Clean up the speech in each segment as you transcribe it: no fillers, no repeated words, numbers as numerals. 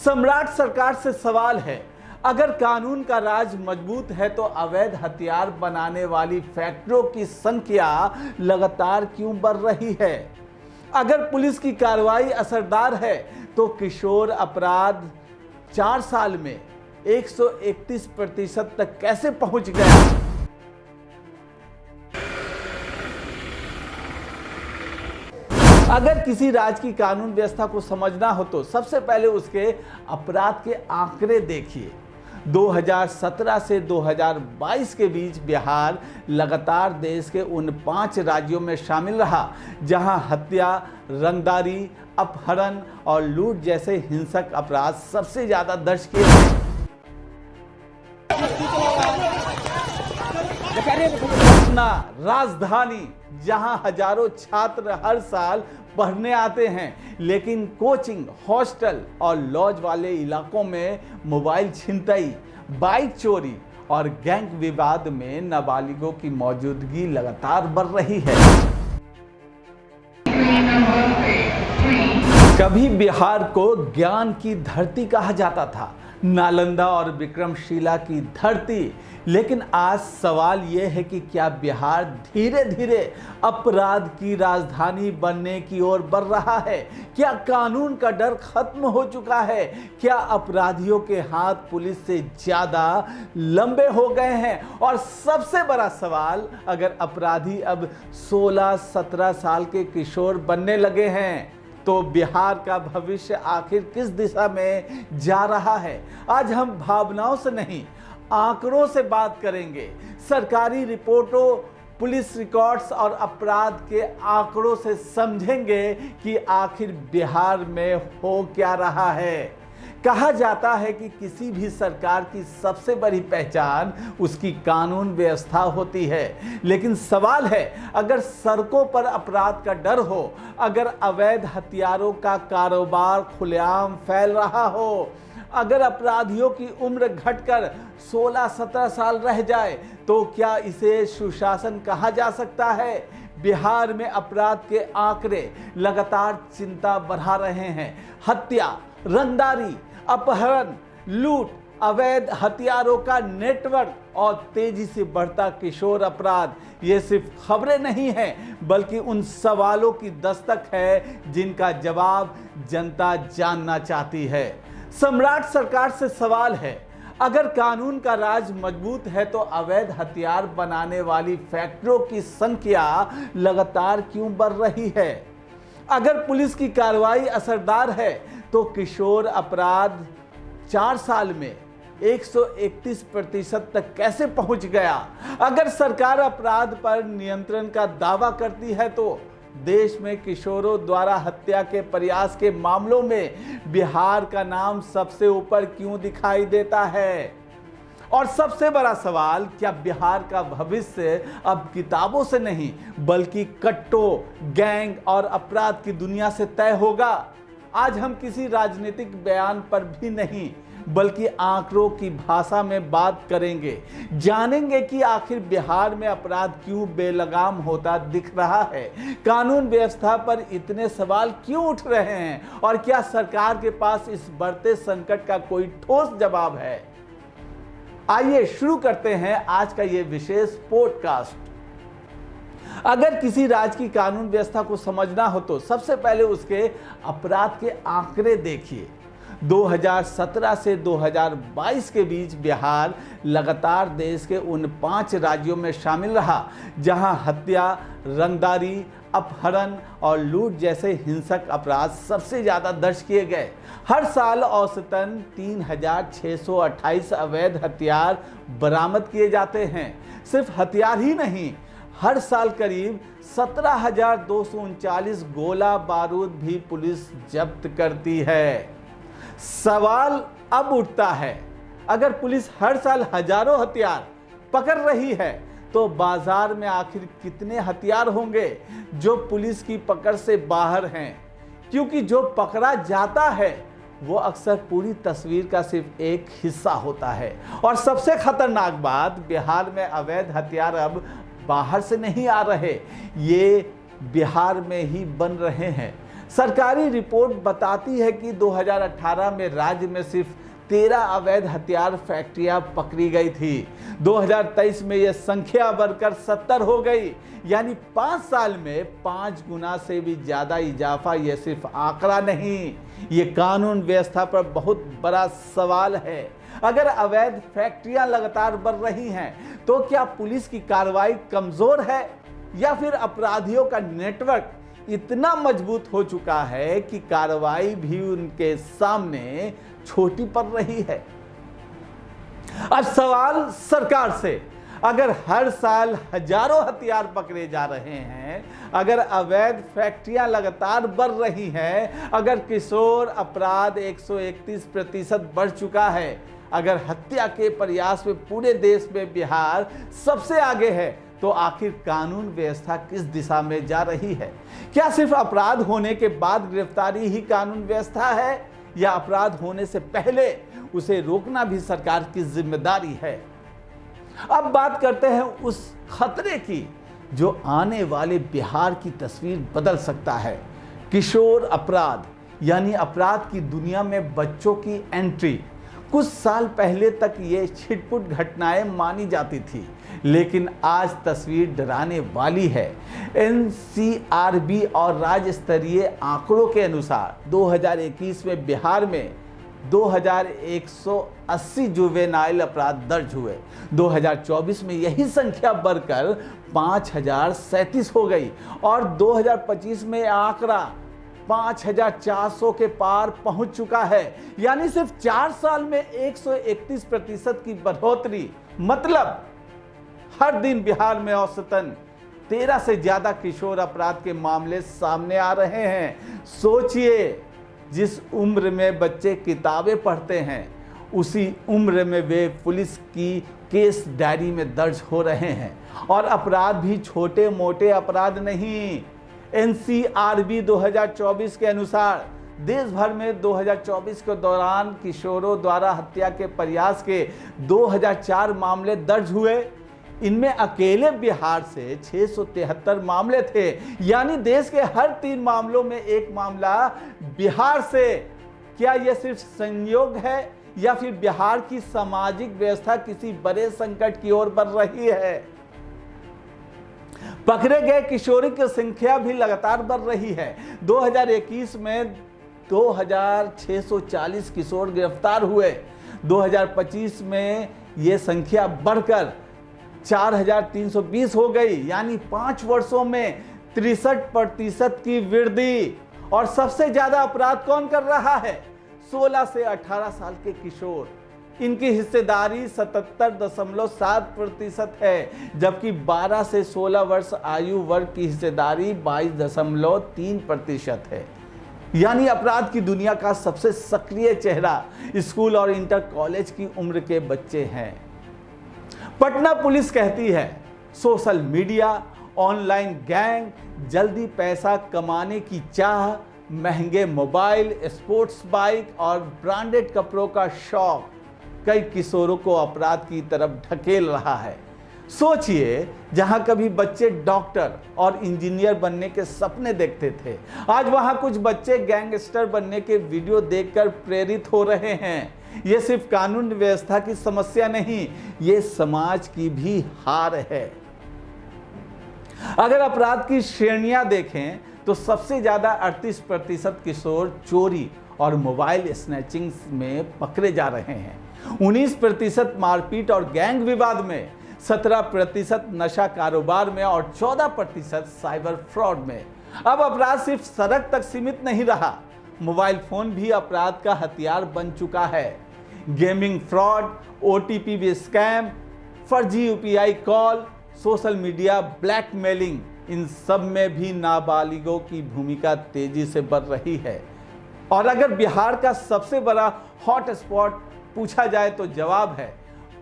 सम्राट सरकार से सवाल है, अगर कानून का राज मजबूत है तो अवैध हथियार बनाने वाली फैक्ट्रियों की संख्या लगातार क्यों बढ़ रही है? अगर पुलिस की कार्रवाई असरदार है तो किशोर अपराध 4 साल में 131% तक कैसे पहुंच गया? अगर किसी राज्य की कानून व्यवस्था को समझना हो तो सबसे पहले उसके अपराध के आंकड़े देखिए। 2017 से 2022 के बीच बिहार लगातार देश के उन 5 राज्यों में शामिल रहा जहां हत्या, रंगदारी, अपहरण और लूट जैसे हिंसक अपराध सबसे ज्यादा दर्ज किए गए। पटना राजधानी, जहां हजारों छात्र हर साल पढ़ने आते हैं, लेकिन कोचिंग, हॉस्टल और लॉज वाले इलाकों में मोबाइल छिनतई, बाइक चोरी और गैंग विवाद में नाबालिगों की मौजूदगी लगातार बढ़ रही है। कभी बिहार को ज्ञान की धरती कहा जाता था, नालंदा और विक्रमशिला की धरती, लेकिन आज सवाल यह है कि क्या बिहार धीरे धीरे अपराध की राजधानी बनने की ओर बढ़ रहा है? क्या कानून का डर खत्म हो चुका है? क्या अपराधियों के हाथ पुलिस से ज्यादा लंबे हो गए हैं? और सबसे बड़ा सवाल, अगर अपराधी अब 16-17 साल के किशोर बनने लगे हैं तो बिहार का भविष्य आखिर किस दिशा में जा रहा है? आज हम भावनाओं से नहीं, आंकड़ों से बात करेंगे। सरकारी रिपोर्टों, पुलिस रिकॉर्ड्स और अपराध के आंकड़ों से समझेंगे कि आखिर बिहार में हो क्या रहा है। कहा जाता है कि किसी भी सरकार की सबसे बड़ी पहचान उसकी कानून व्यवस्था होती है, लेकिन सवाल है, अगर सड़कों पर अपराध का डर हो, अगर अवैध हथियारों का कारोबार खुलेआम फैल रहा हो, अगर अपराधियों की उम्र घटकर 16-17 साल रह जाए, तो क्या इसे सुशासन कहा जा सकता है? बिहार में अपराध के आंकड़े लगातार चिंता बढ़ा रहे हैं। हत्या, रंगदारी, अपहरण, लूट, अवैध हथियारों का नेटवर्क और तेजी से बढ़ता किशोर अपराध, ये सिर्फ खबरें नहीं हैं, बल्कि उन सवालों की दस्तक है जिनका जवाब जनता जानना चाहती है। सम्राट सरकार से सवाल है, अगर कानून का राज मजबूत है तो अवैध हथियार बनाने वाली फैक्ट्रियों की संख्या लगातार क्यों बढ़ रही है? अगर पुलिस की कार्रवाई असरदार है तो किशोर अपराध 4 साल में 131% तक कैसे पहुंच गया? अगर सरकार अपराध पर नियंत्रण का दावा करती है तो देश में किशोरों द्वारा हत्या के प्रयास के मामलों में बिहार का नाम सबसे ऊपर क्यों दिखाई देता है? और सबसे बड़ा सवाल, क्या बिहार का भविष्य अब किताबों से नहीं बल्कि कट्टों, गैंग और अपराध की दुनिया से तय होगा? आज हम किसी राजनीतिक बयान पर भी नहीं बल्कि आंकड़ों की भाषा में बात करेंगे, जानेंगे कि आखिर बिहार में अपराध क्यों बेलगाम होता दिख रहा है, कानून व्यवस्था पर इतने सवाल क्यों उठ रहे हैं और क्या सरकार के पास इस बढ़ते संकट का कोई ठोस जवाब है। आइए शुरू करते हैं आज का ये विशेष पॉडकास्ट। अगर किसी राज्य की कानून व्यवस्था को समझना हो तो सबसे पहले उसके अपराध के आंकड़े देखिए। 2017 से 2022 के बीच बिहार लगातार देश के उन 5 राज्यों में शामिल रहा जहां हत्या, रंगदारी, अपहरण और लूट जैसे हिंसक अपराध सबसे ज्यादा दर्ज किए गए। हर साल औसतन 3628 अवैध हथियार बरामद किए जाते हैं। सिर्फ हथियार ही नहीं, हर साल करीब 17,239 गोला बारूद भी पुलिस जब्त करती है। सवाल अब उठता है, अगर पुलिस हर साल हजारों हथियार पकड़ रही है तो बाजार में आखिर कितने हथियार होंगे जो पुलिस की पकड़ से बाहर हैं? क्योंकि जो पकड़ा जाता है वो अक्सर पूरी तस्वीर का सिर्फ एक हिस्सा होता है। और सबसे खतरनाक बात, बिहार में अवैध हथियार अब बाहर से नहीं आ रहे, ये बिहार में ही बन रहे हैं। सरकारी रिपोर्ट बताती है कि 2018 में राज्य में सिर्फ 13 अवैध हथियार फैक्ट्रियां पकड़ी गई थी। 2023 में यह संख्या बढ़कर 70 हो गई, यानी 5 साल में 5 गुना से भी ज्यादा इजाफा। यह सिर्फ आंकड़ा नहीं, ये कानून व्यवस्था पर बहुत बड़ा सवाल है। अगर अवैध फैक्ट्रियां लगातार बढ़ रही हैं तो क्या पुलिस की कार्रवाई कमजोर है या फिर अपराधियों का नेटवर्क इतना मजबूत हो चुका है कि कार्रवाई भी उनके सामने छोटी पड़ रही है? अब सवाल सरकार से, अगर हर साल हजारों हथियार पकड़े जा रहे हैं, अगर अवैध फैक्ट्रियां लगातार बढ़ रही हैं, अगर किशोर अपराध 131% बढ़ चुका है, अगर हत्या के प्रयास में पूरे देश में बिहार सबसे आगे है, तो आखिर कानून व्यवस्था किस दिशा में जा रही है? क्या सिर्फ अपराध होने के बाद गिरफ्तारी ही कानून व्यवस्था है, या अपराध होने से पहले उसे रोकना भी सरकार की जिम्मेदारी है? अब बात करते हैं उस खतरे की जो आने वाले बिहार की तस्वीर बदल सकता है। किशोर अपराध, यानी अपराध की दुनिया में बच्चों की एंट्री। कुछ साल पहले तक ये छिटपुट घटनाएं मानी जाती थी, लेकिन आज तस्वीर डराने वाली है। एनसीआरबी और राज्य स्तरीय आंकड़ों के अनुसार 2021 में बिहार में 2180 जुवेनाइल अपराध दर्ज हुए। 2024 में यही संख्या बढ़कर 5037 हो गई और 2025 में आंकड़ा 5400 के पार पहुंच चुका है, यानी सिर्फ 4 साल में 131% की बढ़ोतरी। मतलब हर दिन बिहार में औसतन 13 से ज्यादा किशोर अपराध के मामले सामने आ रहे हैं। सोचिए, जिस उम्र में बच्चे किताबें पढ़ते हैं, उसी उम्र में वे पुलिस की केस डायरी में दर्ज हो रहे हैं। और अपराध भी छोटे मोटे अपराध नहीं। एनसीआरबी 2024 के अनुसार देश भर में 2024 के दौरान किशोरों द्वारा हत्या के प्रयास के 2004 मामले दर्ज हुए। इनमें अकेले बिहार से 673 मामले थे, यानी देश के हर 3 मामलों में एक मामला बिहार से। क्या यह सिर्फ संयोग है या फिर बिहार की सामाजिक व्यवस्था किसी बड़े संकट की ओर बढ़ रही है? पकड़े गए किशोरी की संख्या भी लगातार बढ़ रही है। 2021 में 2640 किशोर गिरफ्तार हुए। 2025 में यह संख्या बढ़कर 4320 हो गई, यानी 5 वर्षों में 63% की वृद्धि। और सबसे ज्यादा अपराध कौन कर रहा है? 16 से 18 साल के किशोर। इनकी हिस्सेदारी 77.7% है, जबकि 12 से 16 वर्ष आयु वर्ग की हिस्सेदारी 22.3% है। यानी अपराध की दुनिया का सबसे सक्रिय चेहरा स्कूल और इंटर कॉलेज की उम्र के बच्चे हैं। पटना पुलिस कहती है, सोशल मीडिया, ऑनलाइन गैंग, जल्दी पैसा कमाने की चाह, महंगे मोबाइल, स्पोर्ट्स बाइक और ब्रांडेड कपड़ों का शौक कई किशोरों को अपराध की तरफ ढकेल रहा है। सोचिए, जहां कभी बच्चे डॉक्टर और इंजीनियर बनने के सपने देखते थे, आज वहां कुछ बच्चे गैंगस्टर बनने के वीडियो देखकर प्रेरित हो रहे हैं। ये सिर्फ कानून व्यवस्था की समस्या नहीं, ये समाज की भी हार है। अगर अपराध की श्रेणियां देखें तो सबसे ज्यादा 38% किशोर चोरी और मोबाइल स्नैचिंग में पकड़े जा रहे हैं, 19% मारपीट और गैंग विवाद में, 17% नशा कारोबार में और 14% साइबर फ्रॉड में। अब अपराध सिर्फ सड़क तक सीमित नहीं रहा, मोबाइल फोन भी अपराध का हथियार बन चुका है। गेमिंग फ्रॉड, ओटीपी स्कैम, फर्जी UPI call, social media blackmailing, इन सब में भी नाबालिगों की भूमिका तेजी से बढ़ रही है। और अगर बिहार का सबसे बड़ा हॉट स्पॉट पूछा जाए तो जवाब है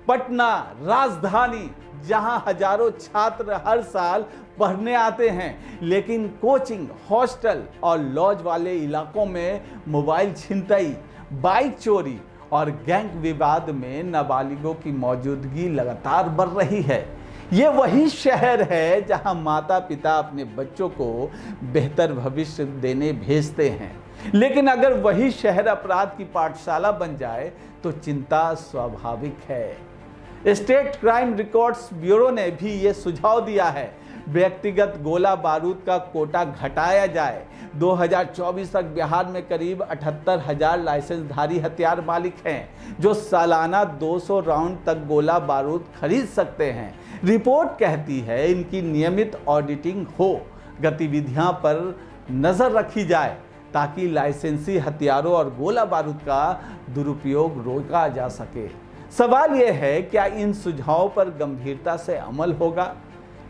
पटना, राजधानी, जहां हजारों छात्र हर साल पढ़ने आते हैं, लेकिन कोचिंग, हॉस्टल और लॉज वाले इलाकों में मोबाइल छिनतई, बाइक चोरी और गैंग विवाद में नाबालिगों की मौजूदगी लगातार बढ़ रही है। ये वही शहर है जहां माता पिता अपने बच्चों को बेहतर भविष्य देने भेजते हैं। लेकिन अगर वही शहर अपराध की पाठशाला बन जाए तो चिंता स्वाभाविक है। स्टेट क्राइम रिकॉर्ड्स ब्यूरो ने भी ये सुझाव दिया है, व्यक्तिगत गोला बारूद का कोटा घटाया जाए। 2024 तक बिहार में करीब 78,000 लाइसेंसधारी हथियार मालिक हैं जो सालाना 200 राउंड तक गोला बारूद खरीद सकते हैं। रिपोर्ट कहती है इनकी नियमित ऑडिटिंग हो, गतिविधियां पर नजर रखी जाए ताकि लाइसेंसी हथियारों और गोला बारूद का दुरुपयोग रोका जा सके। सवाल यह है, क्या इन सुझावों पर गंभीरता से अमल होगा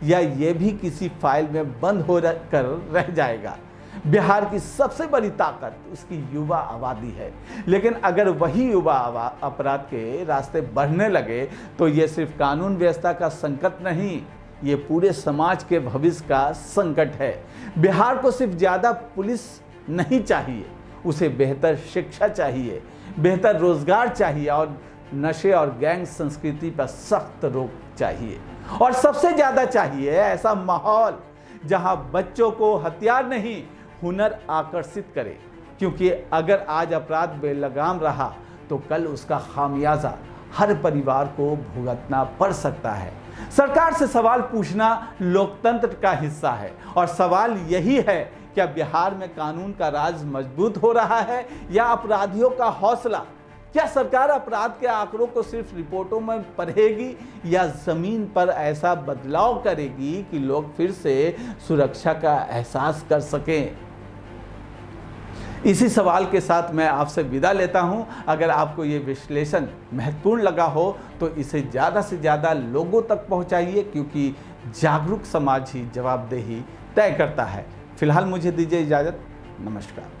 या ये भी किसी फाइल में बंद हो कर रह जाएगा? बिहार की सबसे बड़ी ताकत उसकी युवा आबादी है, लेकिन अगर वही युवा अपराध के रास्ते बढ़ने लगे तो ये सिर्फ कानून व्यवस्था का संकट नहीं, ये पूरे समाज के भविष्य का संकट है। बिहार को सिर्फ ज़्यादा पुलिस नहीं चाहिए, उसे बेहतर शिक्षा चाहिए, बेहतर रोजगार चाहिए और नशे और गैंग संस्कृति पर सख्त रोक चाहिए। और सबसे ज़्यादा चाहिए ऐसा माहौल जहां बच्चों को हथियार नहीं हुनर आकर्षित करे, क्योंकि अगर आज अपराध बेलगाम रहा तो कल उसका खामियाजा हर परिवार को भुगतना पड़ सकता है। सरकार से सवाल पूछना लोकतंत्र का हिस्सा है और सवाल यही है, क्या बिहार में कानून का राज मजबूत हो रहा है या अपराधियों का हौसला? क्या सरकार अपराध के आंकड़ों को सिर्फ रिपोर्टों में पढ़ेगी या जमीन पर ऐसा बदलाव करेगी कि लोग फिर से सुरक्षा का एहसास कर सकें? इसी सवाल के साथ मैं आपसे विदा लेता हूं। अगर आपको ये विश्लेषण महत्वपूर्ण लगा हो तो इसे ज़्यादा से ज़्यादा लोगों तक पहुंचाइए, क्योंकि जागरूक समाज ही जवाबदेही तय करता है। फिलहाल मुझे दीजिए इजाज़त। नमस्कार।